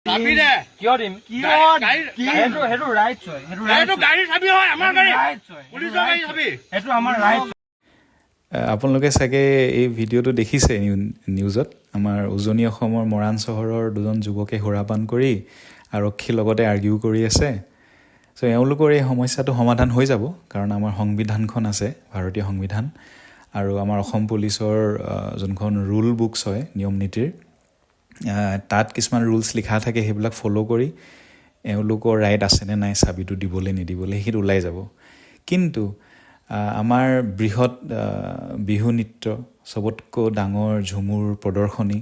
চাবি দে কিয় দিম সেইটো ৰাইটছ হয় সেইটো গাড়ী চাবি হয় আমাৰ গাড়ী ৰাইটছ হয় পুলিচৰ গাড়ী চাবি সেইটো আমাৰ ৰাইটছ। আপোনালোকে চাগে এই ভিডিঅ'টো দেখিছে নিউজত। আমাৰ উজনি অসমৰ মৰাণ চহৰৰ দুজন যুৱকে সুৰাপান কৰি আৰক্ষীৰ লগতে আৰ্গিউ কৰি আছে। চ' এওঁলোকৰ এই সমস্যাটো সমাধান হৈ যাব, কাৰণ আমাৰ সংবিধানখন আছে, ভাৰতীয় সংবিধান, আৰু আমাৰ অসম পুলিচৰ যোনখন ৰুল বুকছ হয় নিয়ম নীতিৰ, তাত কিছুমান ৰুলছ লিখা থাকে, সেইবিলাক ফ'ল' কৰি এওঁলোকৰ ৰাইট আছেনে নাই চাবিটো দিবলৈ নিদিবলৈ সেইখিনি ওলাই যাব। কিন্তু আমাৰ বৃহৎ বিহু নৃত্য, চবতকৈ ডাঙৰ ঝুমুৰ প্ৰদৰ্শনী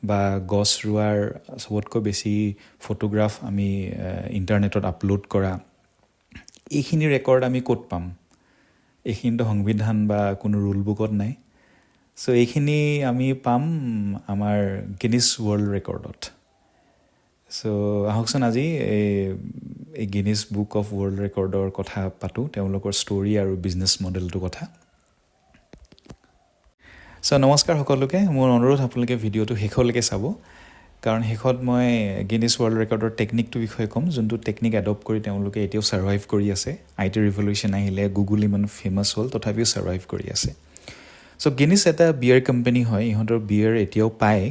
বা গছ ৰোৱাৰ চবতকৈ বেছি ফটোগ্ৰাফ আমি ইণ্টাৰনেটত আপলোড কৰা, এইখিনি ৰেকৰ্ড আমি ক'ত পাম? এইখিনিতো সংবিধান বা কোনো ৰুল বুকত নাই। চ' এইখিনি আমি পাম আমাৰ গিনিছ ৱৰ্ল্ড ৰেকৰ্ডত। চ' আহকচোন আজি এই গিনিছ বুক অফ ৱৰ্ল্ড ৰেকৰ্ডৰ কথা পাতোঁ, তেওঁলোকৰ ষ্টৰী আৰু বিজনেছ মডেলটোৰ কথা। চ' নমস্কাৰ সকলোকে, মোৰ অনুৰোধ আপোনালোকে ভিডিঅ'টো শেষলৈকে চাব, কাৰণ শেষত মই গিনিছ ৱৰ্ল্ড ৰেকৰ্ডৰ টেকনিকটোৰ বিষয়ে ক'ম, যোনটো টেকনিক এডপ্ট কৰি তেওঁলোকে এতিয়াও ছাৰ্ভাইভ কৰি আছে। IT ৰিভলিউশ্যন আহিলে, গুগল ইমান ফেমাছ হ'ল, তথাপিও ছাৰ্ভাইভ কৰি আছে। চ' গিনিছ এটা বিয়েৰ কোম্পানী হয়, ইহঁতৰ বিয়েৰ এতিয়াও পায়।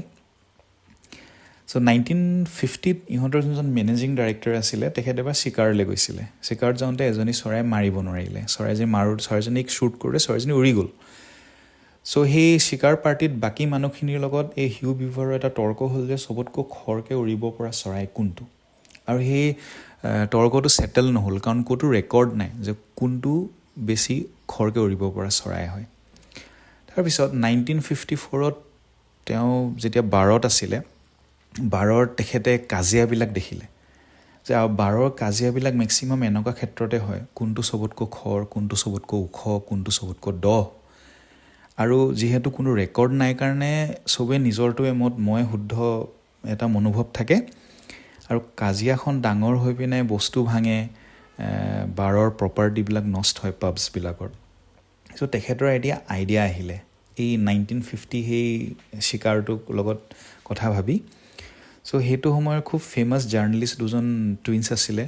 চ' 1950ত ইহঁতৰ যোনজন মেনেজিং ডাইৰেক্টৰ আছিলে, তেখেত এবাৰ চিকাৰলৈ গৈছিলে। চিকাৰত যাওঁতে এজনী চৰাই মাৰিব নোৱাৰিলে, চৰাইজনীক শ্বুট কৰোঁতে চৰাইজনী উৰি গ'ল। চ' সেই চিকাৰ পাৰ্টিত বাকী মানুহখিনিৰ লগত এই হিউ বিভাৰৰ এটা তৰ্ক হ'ল যে চবতকৈ খৰকৈ উৰিব পৰা চৰাই কোনটো, আৰু সেই তৰ্কটো ছেটেল নহ'ল, কাৰণ ক'তো ৰেকৰ্ড নাই যে কোনটো বেছি খৰকৈ উৰিব পৰা চৰাই হয়। তাৰপিছত 1954ত তেওঁ যেতিয়া বাৰত আছিলে, বাৰৰ তেখেতে কাজিয়াবিলাক দেখিলে যে বাৰৰ কাজিয়াবিলাক মেক্সিমাম এনেকুৱা ক্ষেত্ৰতে হয়, কোনটো চবতকৈ খৰ, কোনটো চবতকৈ ওখ, কোনটো চবতকৈ দ, আৰু যিহেতু কোনো ৰেকৰ্ড নাই কাৰণে চবেই নিজৰটোৱে মই শুদ্ধ এটা মনোভাৱ থাকে, আৰু কাজিয়াখন ডাঙৰ হৈ পিনে বস্তু ভাঙে, বাৰৰ প্ৰপাৰ্টিবিলাক নষ্ট হয় পাবছবিলাকৰ। চ' তেখেতৰ এতিয়া আইডিয়া আহিলে এই 1950 সেই চিকাৰটোৰ লগত কথা ভাবি। চ' সেইটো সময়ৰ খুব ফেমাছ জাৰ্ণেলিষ্ট দুজন টুইনছ আছিলে,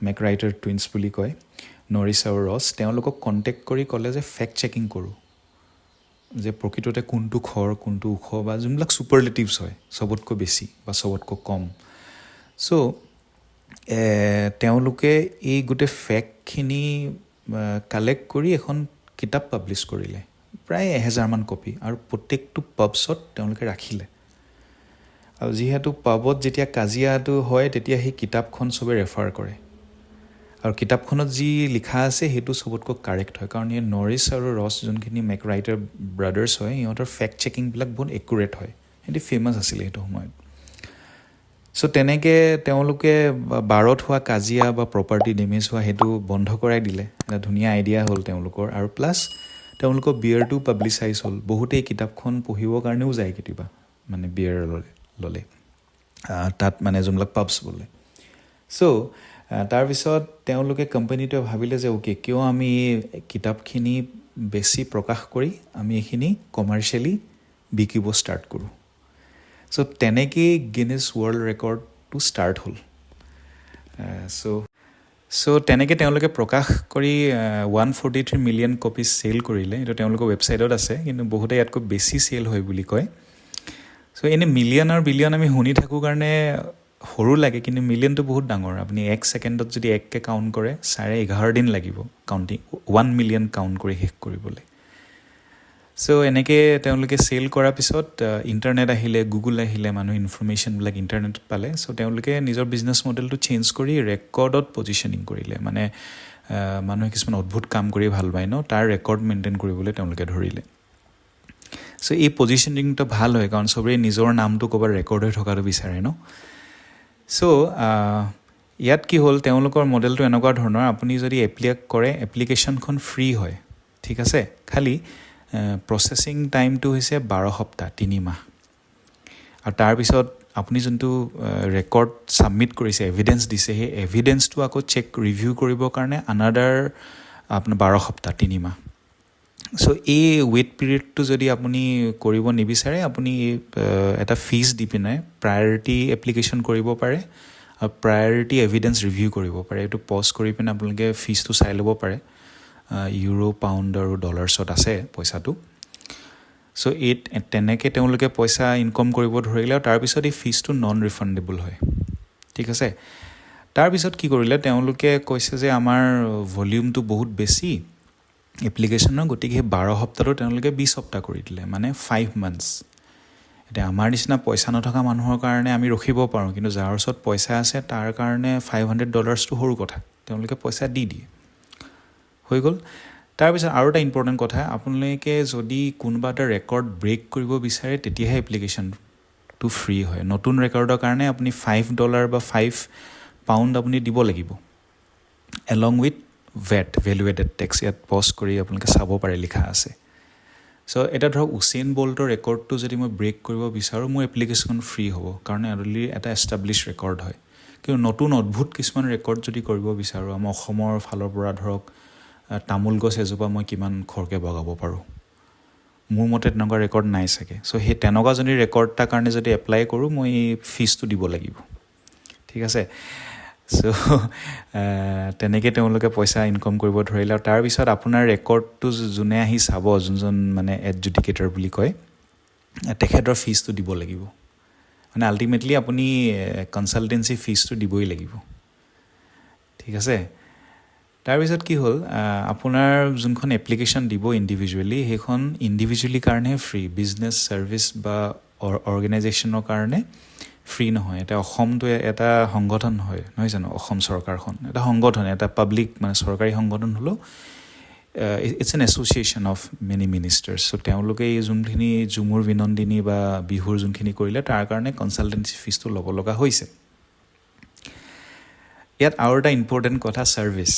মেকৰাইটাৰ টুইনছ বুলি কয়, নৰিছ আৰু ৰছ। তেওঁলোকক কণ্টেক্ট কৰি ক'লে যে ফেক্ট চেকিং কৰোঁ, যে প্ৰকৃততে কোনটো খৰ, কোনটো ওখ, বা যোনবিলাক ছুপাৰলেটিভছ হয়, চবতকৈ বেছি বা চবতকৈ কম। চ' তেওঁলোকে এই গোটেই ফেক্টখিনি কালেক্ট কৰি এখন কিতাপ পাব্লিছ কৰিলে, প্ৰায় 1000মান কপি, আৰু প্ৰত্যেকটো পাবছত তেওঁলোকে ৰাখিলে। আৰু যিহেতু পাবত যেতিয়া কাজিয়াটো হয়, তেতিয়া সেই কিতাপখন চবে ৰেফাৰ কৰে, আৰু কিতাপখনত যি লিখা আছে সেইটো চবতকৈ কাৰেক্ট হয়, কাৰণ এই নৰিছ আৰু ৰছ যোনখিনি মেকৰাইটাৰ ব্ৰাদাৰ্ছ হয়, সিহঁতৰ ফেক্ট চেকিংবিলাক বহুত একুৰেট হয়, সিহঁতি ফেমাছ আছিলে সেইটো সময়ত। চ' তেনেকৈ তেওঁলোকে বাৰত হোৱা কাজিয়া বা প্ৰপাৰ্টি ডেমেজ হোৱা সেইটো বন্ধ কৰাই দিলে। এটা ধুনীয়া আইডিয়া হ'ল তেওঁলোকৰ, আৰু প্লাছ তেওঁলোকৰ বিয়েৰটো পাব্লিচাইজ হ'ল। বহুতেই কিতাপখন পঢ়িবৰ কাৰণেও যায় কেতিয়াবা, মানে বিয়েৰ ল'লে তাত, মানে যোনবিলাক পাবছ বোলে। চ' তাৰপিছত তেওঁলোকে কোম্পানীটোৱে ভাবিলে যে অ'কে, কিয় আমি কিতাপখিনি বেছি প্ৰকাশ কৰি আমি এইখিনি কমাৰ্চিয়েলি বিকিব ষ্টাৰ্ট কৰোঁ। চ' তেনেকেই গিনিছ ৱৰ্ল্ড ৰেকৰ্ডটো ষ্টাৰ্ট হ'ল। চ' তেনেকৈ তেওঁলোকে প্ৰকাশ কৰি 143 মিলিয়ন কপিজ চেল কৰিলে। এইটো তেওঁলোকৰ ৱেবছাইটত আছে, কিন্তু বহুতে ইয়াতকৈ বেছি চেল হয় বুলি কয়। চ' এনেই মিলিয়ন আৰু বিলিয়ন আমি শুনি থাকোঁ কাৰণে সৰু লাগে, কিন্তু মিলিয়নটো বহুত ডাঙৰ। আপুনি 1 ছেকেণ্ডত যদি এককৈ কাউণ্ট কৰে, 11.5 দিন লাগিব কাউণ্টিং 1 মিলিয়ন কাউণ্ট কৰি শেষ কৰিবলৈ। চ' এনেকৈ তেওঁলোকে চেল কৰাৰ পিছত ইণ্টাৰনেট আহিলে, গুগল আহিলে, মানুহ ইনফৰ্মেশ্যনবিলাক ইণ্টাৰনেটত পালে। চ' তেওঁলোকে নিজৰ বিজনেছ মডেলটো চেঞ্জ কৰি ৰেকৰ্ডত পজিশ্যনিং কৰিলে। মানে মানুহে কিছুমান অদ্ভুত কাম কৰি ভাল পায় ন, তাৰ ৰেকৰ্ড মেইনটেইন কৰিবলৈ তেওঁলোকে ধৰিলে। চ' এই পজিশ্যনিংটো ভাল হয়, কাৰণ চবেই নিজৰ নামটো ক'ৰবাত ৰেকৰ্ড হৈ থকাটো বিচাৰে ন। চ' ইয়াত কি হ'ল, তেওঁলোকৰ মডেলটো এনেকুৱা ধৰণৰ, আপুনি যদি এপ্লাই কৰে, এপ্লিকেশ্যনখন ফ্ৰী হয়, ঠিক আছে, খালি প্ৰচেছিং টাইমটো হৈছে 12 সপ্তাহ, 3 মাহ। আৰু তাৰপিছত আপুনি যোনটো ৰেকৰ্ড ছাবমিট কৰিছে, এভিডেঞ্চ দিছে, সেই এভিডেঞ্চটো আকৌ ৰিভিউ কৰিবৰ কাৰণে আনাডাৰ আপোনাৰ 12 সপ্তাহ, 3 মাহ। সো এই ৱেইট পিৰিয়ডটো যদি আপুনি কৰিব নিবিচাৰে আপুনি এটা ফিজ দি পিনে প্ৰায়ৰিটি এপ্লিকেশ্যন কৰিব পাৰে আৰু প্ৰায়ৰিটি এভিডেন্স ৰিভিউ কৰিব পাৰে এইটো পজ কৰি পিনে আপোনালোকে ফিজটো চাই ল'ব পাৰে ইউৰো পাউণ্ড আৰু ডলাৰ্ছত আছে পইচাটো সো এই তেনেকৈ তেওঁলোকে পইচা ইনকম কৰিব ধৰিলে আৰু তাৰপিছত এই ফিজটো নন ৰিফাণ্ডেবল হয় ঠিক আছে তাৰপিছত কি কৰিলে তেওঁলোকে কৈছে যে আমাৰ ভলিউমটো বহুত বেছি এপ্লিকেশ্যনৰ গতিকে সেই 12 সপ্তাহটো তেওঁলোকে 20 সপ্তাহ কৰি দিলে মানে 5 মান্থছ এতিয়া আমাৰ নিচিনা পইচা নথকা মানুহৰ কাৰণে আমি ৰখিব পাৰোঁ কিন্তু যাৰ ওচৰত পইচা আছে তাৰ কাৰণে $500টো সৰু কথা তেওঁলোকে পইচা দি দিয়ে হৈ গ'ল তাৰপিছত আৰু এটা ইম্পৰ্টেণ্ট কথা আপোনালোকে যদি কোনোবা এটা ৰেকৰ্ড ব্ৰেক কৰিব বিচাৰে তেতিয়াহে এপ্লিকেশ্যনটো ফ্ৰী হয় নতুন ৰেকৰ্ডৰ কাৰণে আপুনি $5 বা 5 পাউণ্ড আপুনি দিব লাগিব along with VAT value added tax ইয়াত পজ কৰি আপোনালোকে চাব পাৰে লিখা আছে সো এটা ধৰক উচেইন বল্টৰ ৰেকৰ্ডটো যদি মই ব্ৰেক কৰিব বিচাৰোঁ মোৰ এপ্লিকেশ্যন ফ্ৰী হ'ব কাৰণ অলৰেডি এটা এষ্টাব্লিছ ৰেকৰ্ড হয় কিন্তু নতুন অদ্ভুত কিছুমান ৰেকৰ্ড যদি কৰিব বিচাৰোঁ আমাৰ অসমৰ ফালৰ পৰা ধৰক তামোল গছ এজোপা মই কিমান খৰকৈ বগাব পাৰোঁ মোৰ মতে তেনেকুৱা ৰেকৰ্ড নাই চাগে সো সেই তেনেকুৱা যদি ৰেকৰ্ড এটাৰ কাৰণে যদি এপ্লাই কৰোঁ মই ফিজটো দিব লাগিব ঠিক আছে সো তেনেকৈ তেওঁলোকে পইচা ইনকম কৰিব ধৰিলে আৰু তাৰপিছত আপোনাৰ ৰেকৰ্ডটো যোনে আহি চাব যোনজন মানে এডজুডিকেটৰ বুলি কয় তেখেতৰ ফিজটো দিব লাগিব মানে আল্টিমেটলি আপুনি কনচালটেঞ্চি ফিজটো দিবই লাগিব ঠিক আছে তাৰপিছত কি হ'ল আপোনাৰ যোনখন এপ্লিকেশ্যন দিব ইণ্ডিভিজুৱেলি সেইখন ইণ্ডিভিজুৱেলি কাৰণেহে ফ্ৰী বিজনেছ ছাৰ্ভিচ বা অৰ্গেনাইজেশ্যনৰ কাৰণে ফ্ৰী নহয় এটা অসমটো এটা সংগঠন হয় নহয় জানো অসম চৰকাৰখন এটা সংগঠন এটা পাব্লিক মানে চৰকাৰী সংগঠন হ'লেও it's an association of many ministers so' তেওঁলোকে এই যোনখিনি ঝুমুৰ বিনন্দিনী বা বিহুৰ যোনখিনি কৰিলে তাৰ কাৰণে কনচালটেঞ্চি ফিজটো ল'ব লগা হৈছে ইয়াত আৰু এটা ইম্পৰ্টেণ্ট কথা ছাৰ্ভিচ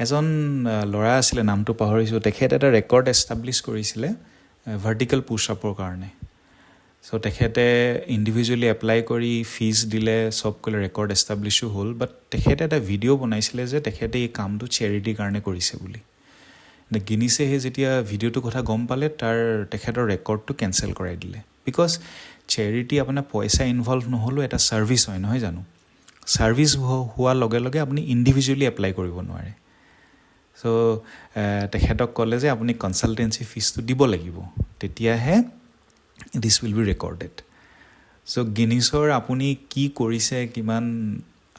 এজন ল'ৰা আছিলে নামটো পাহৰিছোঁ তেখেত এটা ৰেকৰ্ড এষ্টাব্লিছ কৰিছিলে ভাৰ্টিকেল পুছ আপৰ কাৰণে চ' তেখেতে ইণ্ডিভিজুৱেলি এপ্লাই কৰি ফিজ দিলে চব কৰিলে ৰেকৰ্ড এষ্টাব্লিছো হ'ল বাট তেখেতে এটা ভিডিঅ' বনাইছিলে যে তেখেতে এই কামটো চেৰিটিৰ কাৰণে কৰিছে বুলি গিনিছে সেই যেতিয়া ভিডিঅ'টোৰ কথা গম পালে তেখেতৰ ৰেকৰ্ডটো কেঞ্চেল কৰাই দিলে বিকজ চেৰিটি আপোনাৰ পইচা ইনভলভ নহ'লেও এটা ছাৰ্ভিচ হয় নহয় জানো ছাৰ্ভিচ হোৱাৰ লগে লগে আপুনি ইণ্ডিভিজুৱেলি এপ্লাই কৰিব নোৱাৰে চ' তেখেতক ক'লে যে আপুনি কনচালটেঞ্চি ফিজটো দিব লাগিব তেতিয়াহে this will be recorded so' গিনিছৰ আপুনি কি কৰিছে কিমান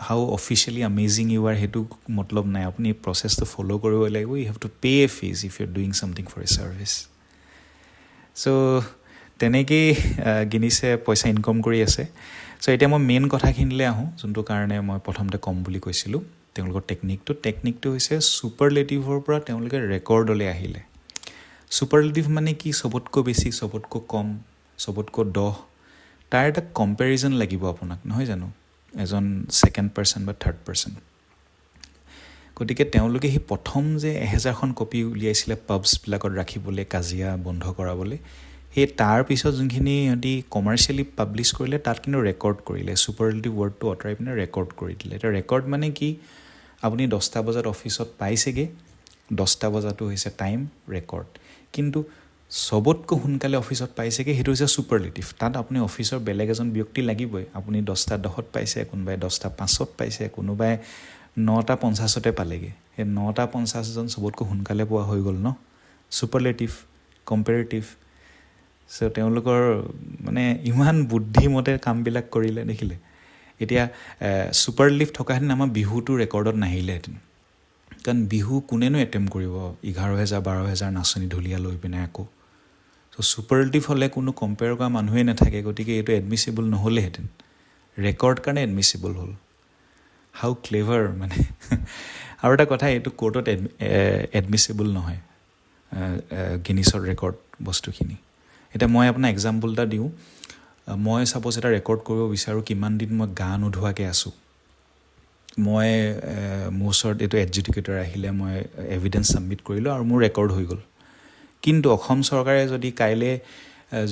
how officially amazing you are সেইটো মতলব নাই আপুনি প্ৰচেছটো ফ'ল' কৰিব লাগিব you have to pay a fees if you are doing something for a service so' তেনেকেই গিনিছে পইচা ইনকম কৰি আছে চ' এতিয়া মই মেইন কথাখিনিলৈ আহোঁ যোনটো কাৰণে মই প্ৰথমতে ক'ম বুলি কৈছিলোঁ তেওঁলোকৰ টেকনিকটো হৈছে ছুপাৰলেটিভৰ পৰা তেওঁলোকে ৰেকৰ্ডলৈ আহিলে ছুপাৰলেটিভ মানে কি চবতকৈ বেছি চবতকৈ কম চবতকৈ 10 তাৰ এটা কম্পেৰিজন লাগিব আপোনাক নহয় জানো এজন ছেকেণ্ড পাৰ্চন বা থাৰ্ড পাৰ্চন গতিকে তেওঁলোকে সেই প্ৰথম যে 1000খন কপি উলিয়াইছিলে পাবছবিলাকত ৰাখিবলৈ কাজিয়া বন্ধ কৰাবলৈ সেই তাৰপিছত যোনখিনি সিহঁতি কমাৰ্চিয়েলি পাব্লিছ কৰিলে তাত কিন্তু ৰেকৰ্ড কৰিলে ছুপাৰলেটিভ ৱৰ্ডটো আঁতৰাই পিনে ৰেকৰ্ড কৰি দিলে এতিয়া ৰেকৰ্ড মানে কি আপুনি 10টা বজাত অফিচত পাইছেগৈ 10টা বজাটো হৈছে টাইম ৰেকৰ্ড কিন্তু চবতকৈ সোনকালে অফিচত পাইছেগৈ সেইটো হৈছে ছুপাৰলেটিভ তাত আপুনি অফিচৰ বেলেগ এজন ব্যক্তি লাগিবই আপুনি 10টা 10ত পাইছে কোনোবাই 10টা 5ত পাইছে কোনোবাই 9টা 50তে পালেগৈ সেই 9টা 50জন চবতকৈ সোনকালে পোৱা হৈ গ'ল ন ছুপাৰলেটিভ কম্পেৰেটিভ চ' তেওঁলোকৰ মানে ইমান বুদ্ধিমতে কামবিলাক কৰিলে দেখিলে এতিয়া ছুপাৰলেটিভ থকাহেঁতেন আমাৰ বিহুটো ৰেকৰ্ডত নাহিলেহেঁতেন কাৰণ বিহু কোনেনো এটেম্প কৰিব 11,000 12,000 নাচনী ঢুলীয়া লৈ পিনে আকৌ চ' ছুপাৰলেটিভ হ'লে কোনো কম্পেয়াৰ কৰা মানুহেই নাথাকে গতিকে এইটো এডমিচিবল নহ'লেহেঁতেন ৰেকৰ্ড কাৰণে এডমিচিবল হ'ল হাউ ক্লেভাৰ মানে আৰু এটা কথা এইটো কোৰ্টত এডমিচিবল নহয় গিনিছৰ ৰেকৰ্ড বস্তুখিনি এতিয়া মই আপোনাক এক্সাম্পল এটা দিওঁ মই ছাপ'জ এটা ৰেকৰ্ড কৰিব বিচাৰোঁ কিমান দিন মই গা নোধোৱাকৈ আছোঁ মই মোৰ ওচৰত এইটো এডজুডিকেটৰ আহিলে মই এভিডেঞ্চ ছাবমিট কৰিলোঁ আৰু মোৰ ৰেকৰ্ড হৈ গ'ল কিন্তু অসম চৰকাৰে যদি কাইলৈ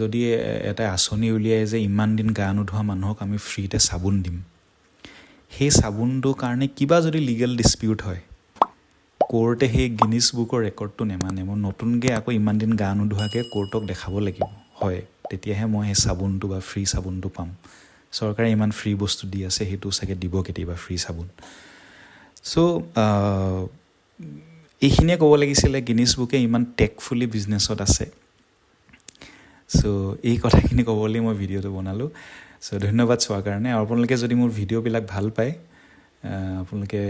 যদি এটা আঁচনি উলিয়াই যে ইমান দিন গা নোধোৱা মানুহক আমি ফ্ৰীতে চাবোন দিম সেই চাবোনটোৰ কাৰণে কিবা যদি লিগেল ডিছপিউট হয় কোৰ্টে সেই গিনিছ বুকৰ ৰেকৰ্ডটো নেমানে মই নতুনকৈ আকৌ ইমান দিন গা নোধোৱাকৈ কোৰ্টক দেখাব লাগিব হয় তেতিয়াহে মই সেই চাবোনটো বা ফ্ৰী চাবোনটো পাম চৰকাৰে ইমান ফ্ৰী বস্তু দি আছে সেইটো চাগে দিব কেতিয়াবা ফ্ৰী চাবোন চ' এইখিনিয়ে ক'ব লাগিছিলে গিনিছ বুকে ইমান টেকফুলি বিজনেছত আছে চ' এই কথাখিনি ক'বলৈ মই ভিডিঅ'টো বনালোঁ চ' ধন্যবাদ চোৱাৰ কাৰণে আৰু আপোনালোকে যদি মোৰ ভিডিঅ'বিলাক ভাল পায় আপোনালোকে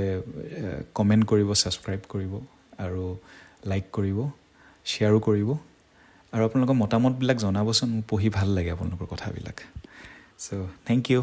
কমেণ্ট কৰিব ছাবস্ক্ৰাইব কৰিব আৰু লাইক কৰিব শ্বেয়াৰো কৰিব আৰু আপোনালোকৰ মতামতবিলাক জনাবচোন মোৰ পঢ়ি ভাল লাগে আপোনালোকৰ কথাবিলাক চ' থেংক ইউ